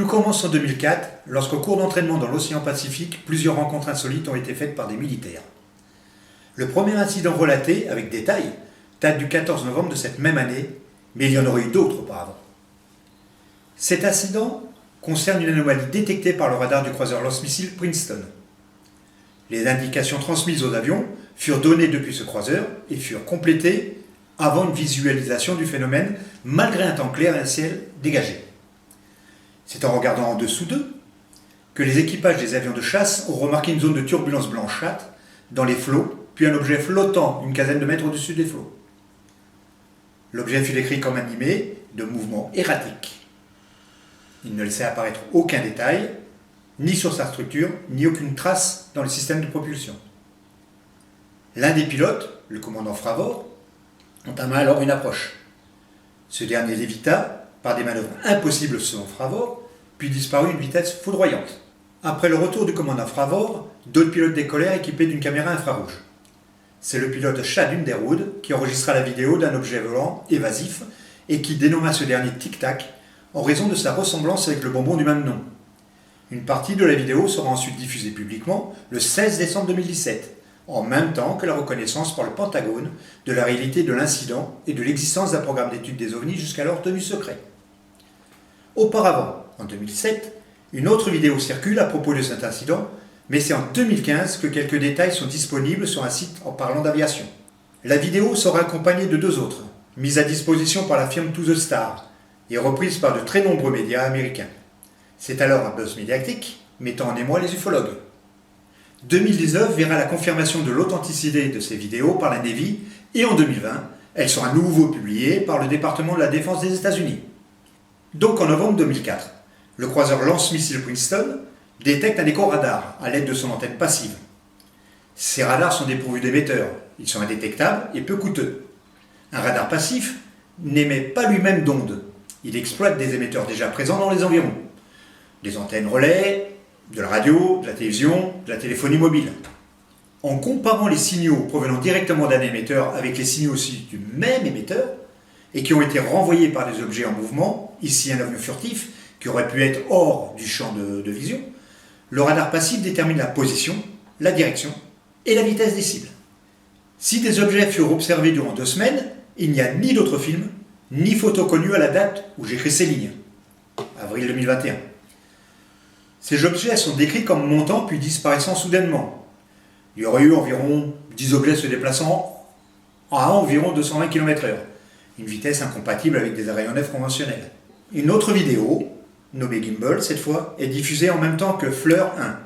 Tout commence en 2004, lorsqu'au cours d'entraînement dans l'océan Pacifique, plusieurs rencontres insolites ont été faites par des militaires. Le premier incident relaté, avec détail, date du 14 novembre de cette même année, mais il y en aurait eu d'autres auparavant. Cet incident concerne une anomalie détectée par le radar du croiseur lance-missile Princeton. Les indications transmises aux avions furent données depuis ce croiseur et furent complétées avant une visualisation du phénomène malgré un temps clair et un ciel dégagé. C'est en regardant en dessous d'eux que les équipages des avions de chasse ont remarqué une zone de turbulence blanchâtre dans les flots, puis un objet flottant une quinzaine de mètres au-dessus des flots. L'objet fut décrit comme animé de mouvements erratiques. Il ne laissait apparaître aucun détail, ni sur sa structure, ni aucune trace dans le système de propulsion. L'un des pilotes, le commandant Fravor, entama alors une approche. Ce dernier l'évita par des manœuvres impossibles selon Fravor, puis disparut à une vitesse foudroyante. Après le retour du commandant Fravor, d'autres pilotes décollèrent équipés d'une caméra infrarouge. C'est le pilote Chad Underwood qui enregistra la vidéo d'un objet volant évasif et qui dénomma ce dernier Tic Tac en raison de sa ressemblance avec le bonbon du même nom. Une partie de la vidéo sera ensuite diffusée publiquement le 16 décembre 2017, en même temps que la reconnaissance par le Pentagone de la réalité de l'incident et de l'existence d'un programme d'étude des ovnis jusqu'alors tenu secret. Auparavant, en 2007, une autre vidéo circule à propos de cet incident, mais c'est en 2015 que quelques détails sont disponibles sur un site en parlant d'aviation. La vidéo sera accompagnée de deux autres, mises à disposition par la firme To The Star et reprises par de très nombreux médias américains. C'est alors un buzz médiatique, mettant en émoi les ufologues. 2019 verra la confirmation de l'authenticité de ces vidéos par la Navy et en 2020, elles seront à nouveau publiées par le département de la Défense des États-Unis. Donc en novembre 2004, le croiseur lance-missile Princeton détecte un écho radar à l'aide de son antenne passive. Ces radars sont dépourvus d'émetteurs, ils sont indétectables et peu coûteux. Un radar passif n'émet pas lui-même d'ondes, il exploite des émetteurs déjà présents dans les environs. Des antennes relais, de la radio, de la télévision, de la téléphonie mobile. En comparant les signaux provenant directement d'un émetteur avec les signaux aussi du même émetteur, et qui ont été renvoyés par des objets en mouvement, ici un avion furtif, qui aurait pu être hors du champ de vision, le radar passif détermine la position, la direction et la vitesse des cibles. Si des objets furent observés durant 2 semaines, il n'y a ni d'autres films, ni photos connues à la date où j'écris ces lignes, avril 2021. Ces objets sont décrits comme montant puis disparaissant soudainement. Il y aurait eu environ 10 objets se déplaçant à environ 220 km/h, une vitesse incompatible avec des aéronefs conventionnels. Une autre vidéo, nommée Gimbal cette fois, est diffusée en même temps que Fleur 1.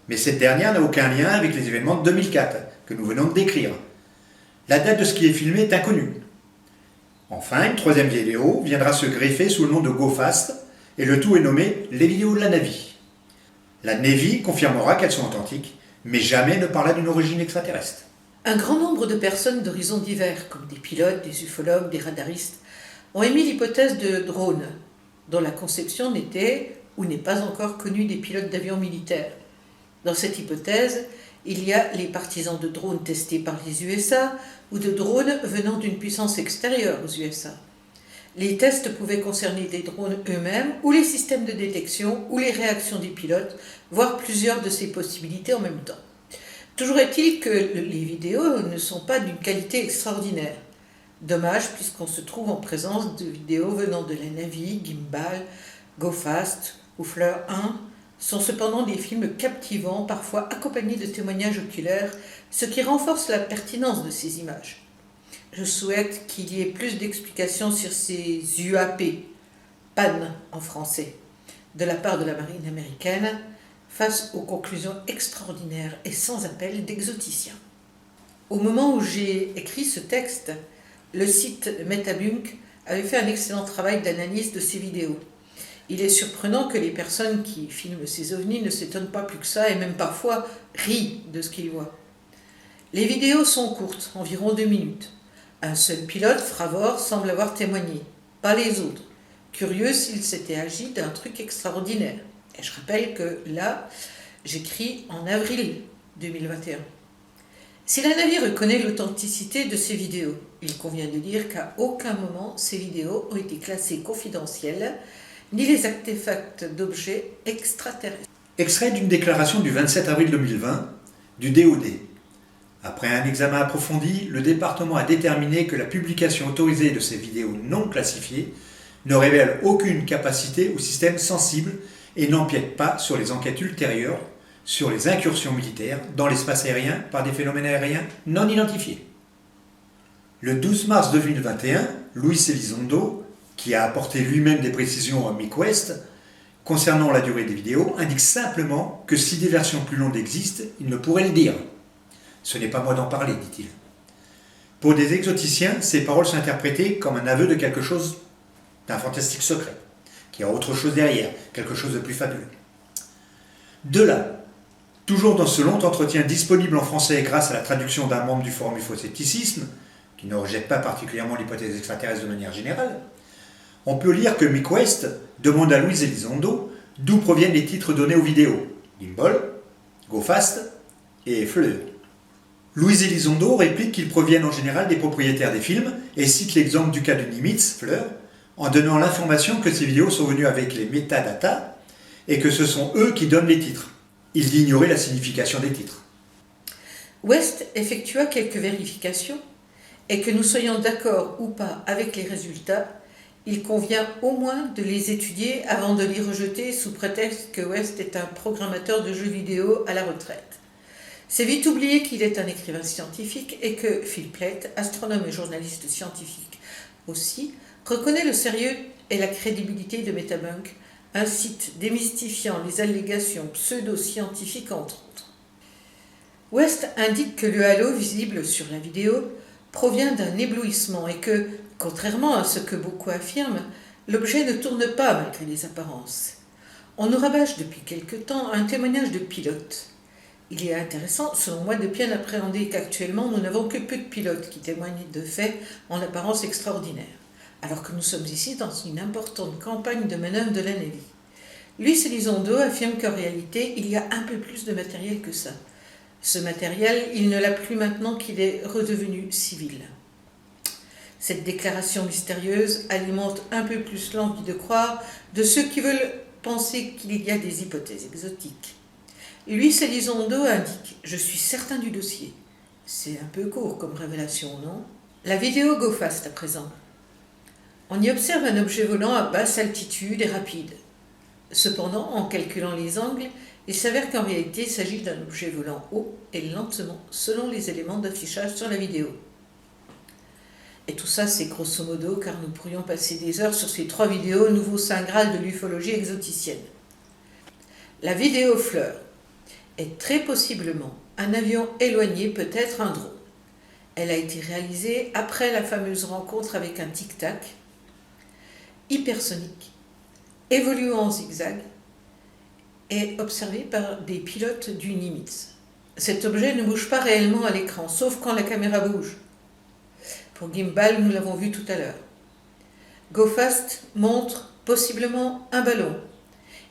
Mais cette dernière n'a aucun lien avec les événements de 2004 que nous venons de décrire. La date de ce qui est filmé est inconnue. Enfin, une troisième vidéo viendra se greffer sous le nom de Go Fast, et le tout est nommé les vidéos de la Navy. La Navy confirmera qu'elles sont authentiques, mais jamais ne parla d'une origine extraterrestre. Un grand nombre de personnes d'horizons divers, comme des pilotes, des ufologues, des radaristes, ont émis l'hypothèse de drones, dont la conception n'était ou n'est pas encore connue des pilotes d'avions militaires. Dans cette hypothèse, il y a les partisans de drones testés par les USA ou de drones venant d'une puissance extérieure aux USA. Les tests pouvaient concerner des drones eux-mêmes ou les systèmes de détection ou les réactions des pilotes, voire plusieurs de ces possibilités en même temps. Toujours est-il que les vidéos ne sont pas d'une qualité extraordinaire. Dommage puisqu'on se trouve en présence de vidéos venant de la Navy, Gimbal, Go Fast ou Fleur 1 sont cependant des films captivants, parfois accompagnés de témoignages oculaires, ce qui renforce la pertinence de ces images. Je souhaite qu'il y ait plus d'explications sur ces UAP, PAN en français, de la part de la marine américaine, face aux conclusions extraordinaires et sans appel d'exoticiens. Au moment où j'ai écrit ce texte, le site Metabunk avait fait un excellent travail d'analyse de ces vidéos. Il est surprenant que les personnes qui filment ces ovnis ne s'étonnent pas plus que ça et même parfois rient de ce qu'ils voient. Les vidéos sont courtes, environ 2 minutes. Un seul pilote, Fravor, semble avoir témoigné, pas les autres. Curieux s'il s'était agi d'un truc extraordinaire. Et je rappelle que là, j'écris en avril 2021. Si la Navy reconnaît l'authenticité de ces vidéos, il convient de dire qu'à aucun moment ces vidéos ont été classées confidentielles ni les artefacts d'objets extraterrestres. Extrait d'une déclaration du 27 avril 2020 du DOD. Après un examen approfondi, le département a déterminé que la publication autorisée de ces vidéos non classifiées ne révèle aucune capacité ou système sensible et n'empiète pas sur les enquêtes ultérieures sur les incursions militaires dans l'espace aérien par des phénomènes aériens non identifiés. Le 12 mars 2021, Luis Elizondo, qui a apporté lui-même des précisions à MiQuest concernant la durée des vidéos, indique simplement que si des versions plus longues existent, il ne pourrait le dire. Ce n'est pas moi d'en parler, dit-il. Pour des exoticiens, ces paroles sont interprétées comme un aveu de quelque chose d'un fantastique secret, qui a autre chose derrière, quelque chose de plus fabuleux. De là, toujours dans ce long entretien disponible en français grâce à la traduction d'un membre du forum UFO-scepticisme, qui ne rejette pas particulièrement l'hypothèse extraterrestre de manière générale, on peut lire que MiQuest demande à Luis Elizondo d'où proviennent les titres donnés aux vidéos, Gimbal, Go Fast et Fleur. Luis Elizondo réplique qu'ils proviennent en général des propriétaires des films et cite l'exemple du cas de Nimitz, Fleur, en donnant l'information que ces vidéos sont venues avec les métadatas et que ce sont eux qui donnent les titres. Il dit ignorer la signification des titres. West effectua quelques vérifications et que nous soyons d'accord ou pas avec les résultats, il convient au moins de les étudier avant de les rejeter sous prétexte que West est un programmateur de jeux vidéo à la retraite. C'est vite oublier qu'il est un écrivain scientifique et que Phil Plait, astronome et journaliste scientifique aussi, reconnaît le sérieux et la crédibilité de Metabunk, un site démystifiant les allégations pseudo-scientifiques entre autres. West indique que le halo visible sur la vidéo provient d'un éblouissement et que, contrairement à ce que beaucoup affirment, l'objet ne tourne pas malgré les apparences. On nous rabâche depuis quelque temps un témoignage de pilote. Il est intéressant, selon moi, de bien appréhender qu'actuellement nous n'avons que peu de pilotes qui témoignent de faits en apparence extraordinaires, alors que nous sommes ici dans une importante campagne de manœuvre de la Navy. Luis Elizondo affirme qu'en réalité, il y a un peu plus de matériel que ça. Ce matériel, il ne l'a plus maintenant qu'il est redevenu civil. Cette déclaration mystérieuse alimente un peu plus l'envie de croire de ceux qui veulent penser qu'il y a des hypothèses exotiques. Luis Elizondo indique « Je suis certain du dossier ». C'est un peu court comme révélation, non ? La vidéo Go Fast à présent. On y observe un objet volant à basse altitude et rapide. Cependant, en calculant les angles, il s'avère qu'en réalité, il s'agit d'un objet volant haut et lentement, selon les éléments d'affichage sur la vidéo. Et tout ça, c'est grosso modo, car nous pourrions passer des heures sur ces 3 vidéos, nouveau saint graal de l'ufologie exoticienne. La vidéo Fleur est très possiblement un avion éloigné, peut-être un drone. Elle a été réalisée après la fameuse rencontre avec un tic-tac, hypersonique, évoluant en zigzag, et observé par des pilotes du Nimitz. Cet objet ne bouge pas réellement à l'écran, sauf quand la caméra bouge. Pour Gimbal, nous l'avons vu tout à l'heure. Go Fast montre possiblement un ballon.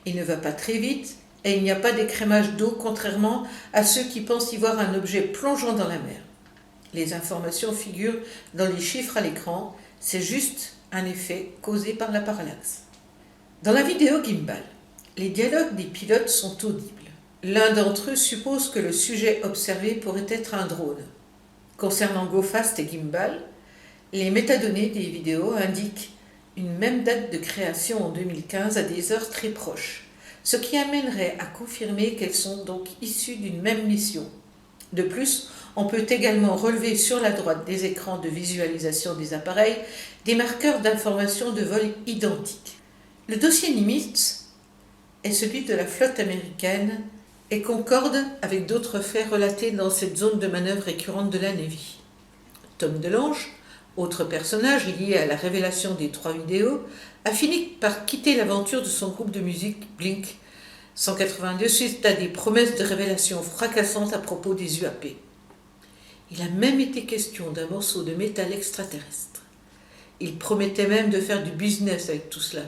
Il ne va pas très vite et il n'y a pas d'écrémage d'eau, contrairement à ceux qui pensent y voir un objet plongeant dans la mer. Les informations figurent dans les chiffres à l'écran, c'est juste un effet causé par la parallaxe. Dans la vidéo Gimbal, les dialogues des pilotes sont audibles. L'un d'entre eux suppose que le sujet observé pourrait être un drone. Concernant Go Fast et Gimbal, les métadonnées des vidéos indiquent une même date de création en 2015 à des heures très proches, ce qui amènerait à confirmer qu'elles sont donc issues d'une même mission. De plus, on peut également relever sur la droite des écrans de visualisation des appareils des marqueurs d'information de vol identiques. Le dossier Nimitz est celui de la flotte américaine et concorde avec d'autres faits relatés dans cette zone de manœuvre récurrente de la Navy. Tom DeLonge, autre personnage lié à la révélation des 3 vidéos, a fini par quitter l'aventure de son groupe de musique Blink 182 suite à des promesses de révélations fracassantes à propos des UAP. Il a même été question d'un morceau de métal extraterrestre. Il promettait même de faire du business avec tout cela.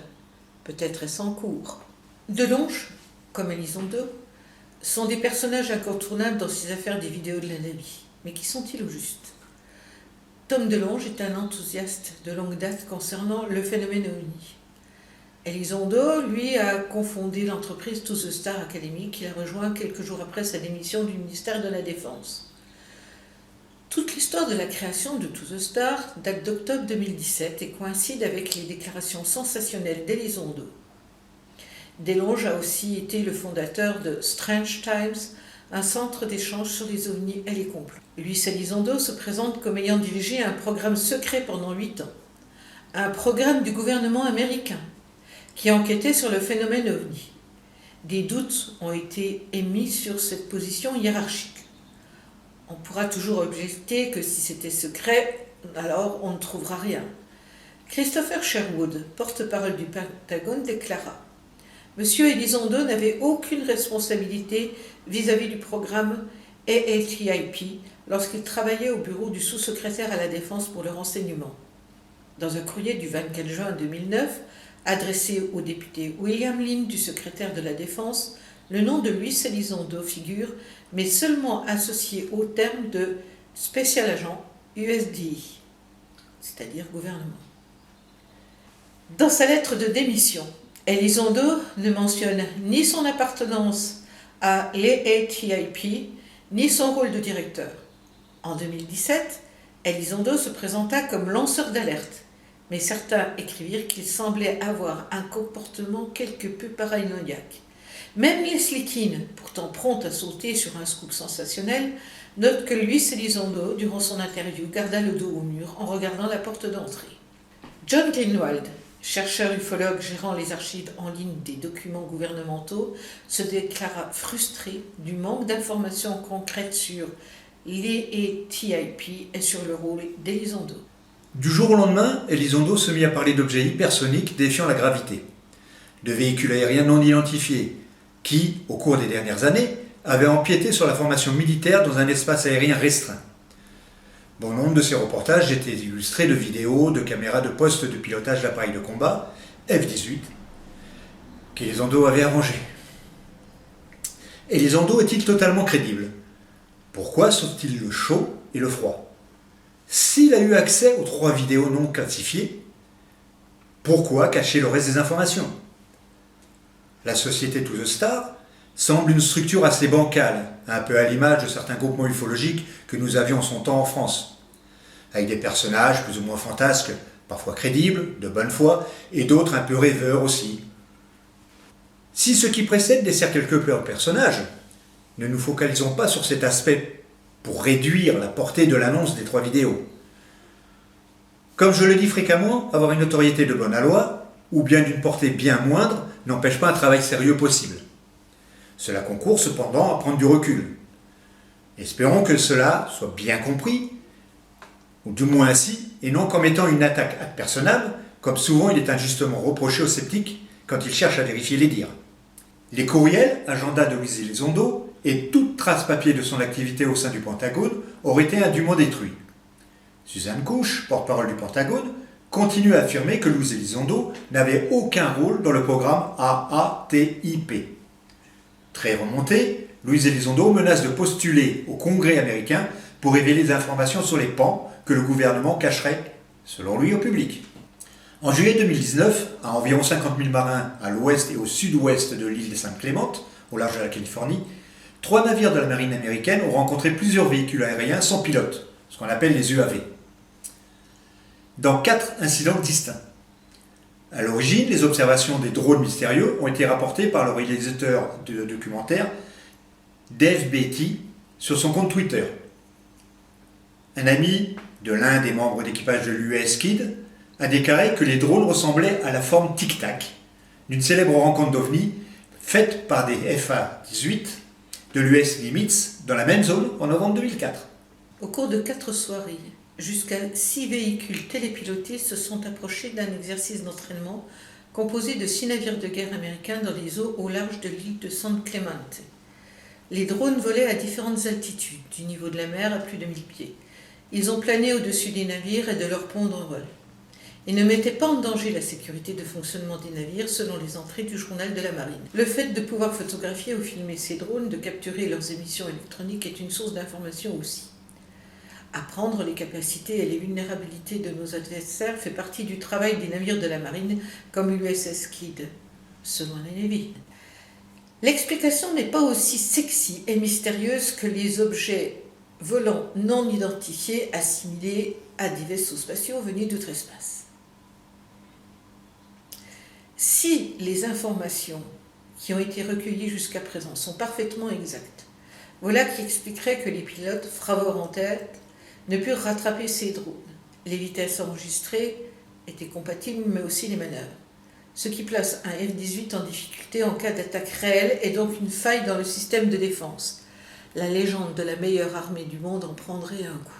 Peut-être est-ce en cours. DeLonge, comme Elizondo, sont des personnages incontournables dans ces affaires des vidéos de la Navy. Mais qui sont-ils au juste ? Tom DeLonge est un enthousiaste de longue date concernant le phénomène OVNI. Elizondo, lui, a cofondé l'entreprise To The Star Academy qu'il a rejoint quelques jours après sa démission du ministère de la Défense. Toute l'histoire de la création de To The Star date d'octobre 2017 et coïncide avec les déclarations sensationnelles d'Elizondo. DeLonge a aussi été le fondateur de Strange Times, un centre d'échange sur les ovnis et les complots. Luis Elizondo se présente comme ayant dirigé un programme secret pendant 8 ans, un programme du gouvernement américain qui enquêtait sur le phénomène ovni. Des doutes ont été émis sur cette position hiérarchique. On pourra toujours objecter que si c'était secret, alors on ne trouvera rien. Christopher Sherwood, porte-parole du Pentagone, déclara « Monsieur Elizondo n'avait aucune responsabilité vis-à-vis du programme AATIP lorsqu'il travaillait au bureau du sous-secrétaire à la Défense pour le renseignement. » Dans un courrier du 24 juin 2009, adressé au député William Lynn du secrétaire de la Défense, le nom de Luis Elizondo figure, mais seulement associé au terme de Special Agent USDI, c'est-à-dire gouvernement. Dans sa lettre de démission, Elizondo ne mentionne ni son appartenance à l'AATIP, ni son rôle de directeur. En 2017, Elizondo se présenta comme lanceur d'alerte, mais certains écrivirent qu'il semblait avoir un comportement quelque peu paranoïaque. Même Leslie Keane, pourtant prompte à sauter sur un scoop sensationnel, note que Luis Elizondo, durant son interview, garda le dos au mur en regardant la porte d'entrée. John Greenwald, chercheur ufologue gérant les archives en ligne des documents gouvernementaux, se déclara frustré du manque d'informations concrètes sur l'AATIP et sur le rôle d'Elizondo. Du jour au lendemain, Elizondo se mit à parler d'objets hypersoniques défiant la gravité, de véhicules aériens non identifiés, qui, au cours des dernières années, avaient empiété sur la formation militaire dans un espace aérien restreint. Bon nombre de ces reportages étaient illustrés de vidéos, de caméras de poste de pilotage d'appareils de combat, F-18, qu'Elizondo avait arrangés. Elizondo est-il totalement crédible? Pourquoi sauve-t-il le chaud et le froid? S'il a eu accès aux 3 vidéos non classifiées, pourquoi cacher le reste des informations? La société To The Star semble une structure assez bancale, un peu à l'image de certains groupements ufologiques que nous avions en son temps en France, avec des personnages plus ou moins fantasques, parfois crédibles, de bonne foi, et d'autres un peu rêveurs aussi. Si ce qui précède dessert quelque peu un personnage, ne nous focalisons pas sur cet aspect pour réduire la portée de l'annonce des 3 vidéos. Comme je le dis fréquemment, avoir une notoriété de bonne aloi, ou bien d'une portée bien moindre, n'empêche pas un travail sérieux possible. Cela concourt cependant à prendre du recul. Espérons que cela soit bien compris, ou du moins ainsi, et non comme étant une attaque ad personam, comme souvent il est injustement reproché aux sceptiques quand ils cherchent à vérifier les dires. Les courriels, agenda de Luis Elizondo, et toute trace papier de son activité au sein du Pentagone auraient été indûment détruits. Suzanne Couche, porte-parole du Pentagone, continue à affirmer que Luis Elizondo n'avait aucun rôle dans le programme AATIP. Très remonté, Luis Elizondo menace de postuler au Congrès américain pour révéler des informations sur les pans que le gouvernement cacherait, selon lui, au public. En juillet 2019, à environ 50 000 marins à l'ouest et au sud-ouest de l'île des Saintes-Clémentes, au large de la Californie, 3 navires de la marine américaine ont rencontré plusieurs véhicules aériens sans pilote, ce qu'on appelle les UAV, dans 4 incidents distincts. À l'origine, les observations des drones mystérieux ont été rapportées par le réalisateur de documentaire Dave Beatty sur son compte Twitter. Un ami de l'un des membres d'équipage de l'US Kidd a déclaré que les drones ressemblaient à la forme tic-tac d'une célèbre rencontre d'OVNI faite par des FA-18 de l'US Nimitz dans la même zone en novembre 2004. Au cours de 4 soirées, jusqu'à 6 véhicules télépilotés se sont approchés d'un exercice d'entraînement composé de 6 navires de guerre américains dans les eaux au large de l'île de San Clemente. Les drones volaient à différentes altitudes, du niveau de la mer à plus de 1000 pieds. Ils ont plané au-dessus des navires et de leurs ponts de vol. Ils ne mettaient pas en danger la sécurité de fonctionnement des navires selon les entrées du journal de la marine. Le fait de pouvoir photographier ou filmer ces drones, de capturer leurs émissions électroniques est une source d'information aussi. Apprendre les capacités et les vulnérabilités de nos adversaires fait partie du travail des navires de la marine comme l'USS Kidd, selon la Navy. L'explication n'est pas aussi sexy et mystérieuse que les objets volants non identifiés assimilés à des vaisseaux spatiaux venus d'outre-espace. Si les informations qui ont été recueillies jusqu'à présent sont parfaitement exactes, voilà qui expliquerait que les pilotes, Fravor en tête, ne purent rattraper ces drones. Les vitesses enregistrées étaient compatibles, mais aussi les manœuvres. Ce qui place un F-18 en difficulté en cas d'attaque réelle et donc une faille dans le système de défense. La légende de la meilleure armée du monde en prendrait un coup.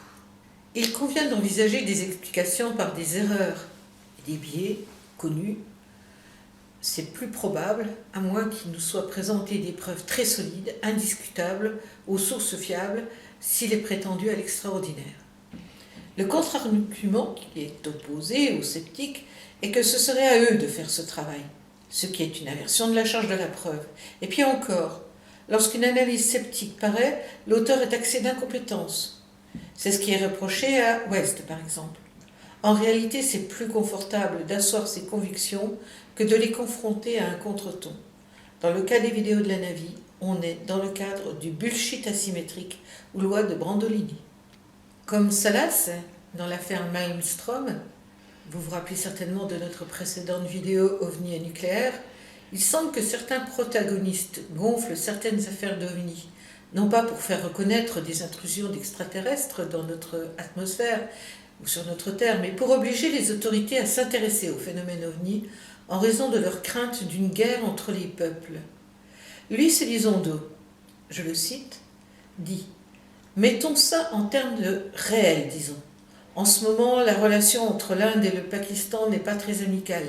Il convient d'envisager des explications par des erreurs et des biais connus. C'est plus probable, à moins qu'il nous soit présenté des preuves très solides, indiscutables, aux sources fiables, s'il est prétendu à l'extraordinaire. Le contre-argument qui est opposé aux sceptiques est que ce serait à eux de faire ce travail, ce qui est une inversion de la charge de la preuve. Et puis encore, lorsqu'une analyse sceptique paraît, l'auteur est taxé d'incompétence. C'est ce qui est reproché à West, par exemple. En réalité, c'est plus confortable d'asseoir ses convictions que de les confronter à un contreton. Dans le cas des vidéos de la Navy, on est dans le cadre du bullshit asymétrique ou loi de Brandolini. Comme Salas, dans l'affaire Maelstrom, vous vous rappelez certainement de notre précédente vidéo OVNI et nucléaire, il semble que certains protagonistes gonflent certaines affaires d'OVNI, non pas pour faire reconnaître des intrusions d'extraterrestres dans notre atmosphère ou sur notre terre, mais pour obliger les autorités à s'intéresser au phénomène OVNI en raison de leur crainte d'une guerre entre les peuples. Luis Elizondo, je le cite, dit « Mettons ça en termes de réel, disons. En ce moment, la relation entre l'Inde et le Pakistan n'est pas très amicale.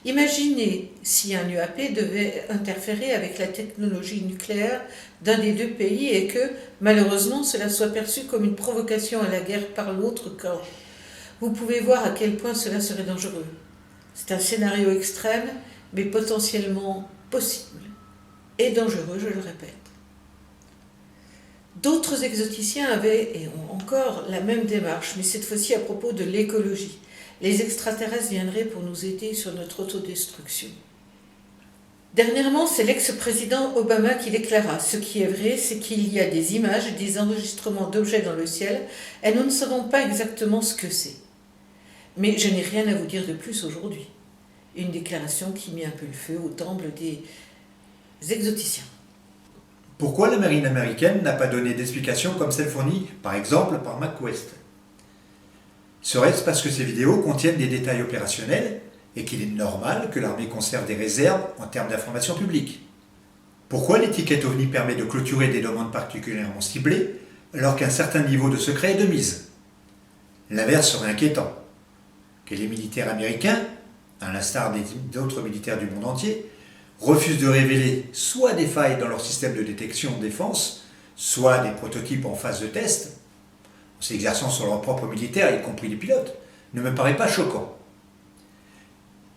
Imaginez si un UAP devait interférer avec la technologie nucléaire d'un des deux pays et que, malheureusement, cela soit perçu comme une provocation à la guerre par l'autre camp. Vous pouvez voir à quel point cela serait dangereux. C'est un scénario extrême, mais potentiellement possible. Et dangereux, je le répète. D'autres exoticiens avaient et ont encore la même démarche, mais cette fois-ci à propos de l'écologie. Les extraterrestres viendraient pour nous aider sur notre autodestruction. Dernièrement, c'est l'ex-président Obama qui déclara « Ce qui est vrai, c'est qu'il y a des images et des enregistrements d'objets dans le ciel, et nous ne savons pas exactement ce que c'est. » Mais je n'ai rien à vous dire de plus aujourd'hui. Une déclaration qui mit un peu le feu au temple des exoticiens. Pourquoi la marine américaine n'a pas donné d'explication comme celle fournie, par exemple, par McWest? Serait-ce parce que ces vidéos contiennent des détails opérationnels et qu'il est normal que l'armée conserve des réserves en termes d'informations publiques? Pourquoi l'étiquette OVNI permet de clôturer des demandes particulièrement ciblées alors qu'un certain niveau de secret est de mise? L'inverse serait inquiétant. Que les militaires américains, à l'instar d'autres militaires du monde entier, refusent de révéler soit des failles dans leur système de détection de défense, soit des prototypes en phase de test, en s'exerçant sur leurs propres militaires, y compris les pilotes, ne me paraît pas choquant.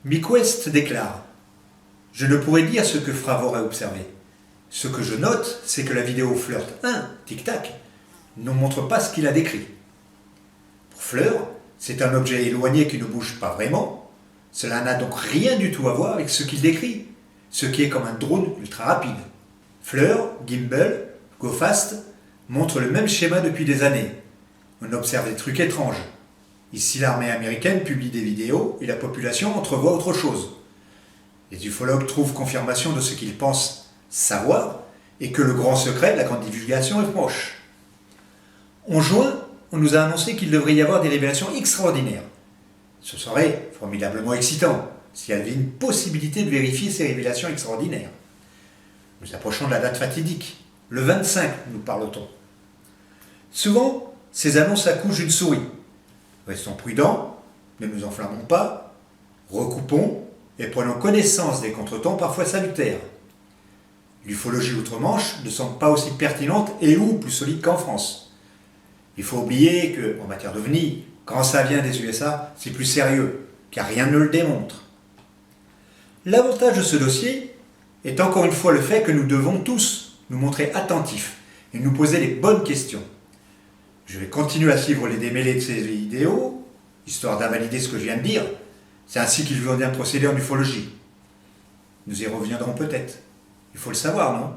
McWest déclare « Je ne pourrais dire ce que Fravor a observé. Ce que je note, c'est que la vidéo Flirt 1, tic-tac, ne montre pas ce qu'il a décrit. Pour Fleur, c'est un objet éloigné qui ne bouge pas vraiment. Cela n'a donc rien du tout à voir avec ce qu'il décrit, ce qui est comme un drone ultra rapide. Fleur, Gimbal, Go Fast montrent le même schéma depuis des années. On observe des trucs étranges. Ici, l'armée américaine publie des vidéos et la population entrevoit autre chose. Les ufologues trouvent confirmation de ce qu'ils pensent savoir et que le grand secret de la grande divulgation est proche. En juin, on nous a annoncé qu'il devrait y avoir des révélations extraordinaires. Ce serait formidablement excitant s'il y avait une possibilité de vérifier ces révélations extraordinaires. Nous approchons de la date fatidique. Le 25, nous parle-t-on. Souvent, ces annonces accouchent d'une souris. Restons prudents, ne nous enflammons pas, recoupons et prenons connaissance des contretemps parfois salutaires. L'ufologie outre-Manche ne semble pas aussi pertinente et ou plus solide qu'en France. Il faut oublier que, en matière d'OVNI, quand ça vient des USA, c'est plus sérieux, car rien ne le démontre. L'avantage de ce dossier est encore une fois le fait que nous devons tous nous montrer attentifs et nous poser les bonnes questions. Je vais continuer à suivre les démêlés de ces idéaux, histoire d'invalider ce que je viens de dire. C'est ainsi qu'il veut bien procéder en ufologie. Nous y reviendrons peut-être. Il faut le savoir, non ?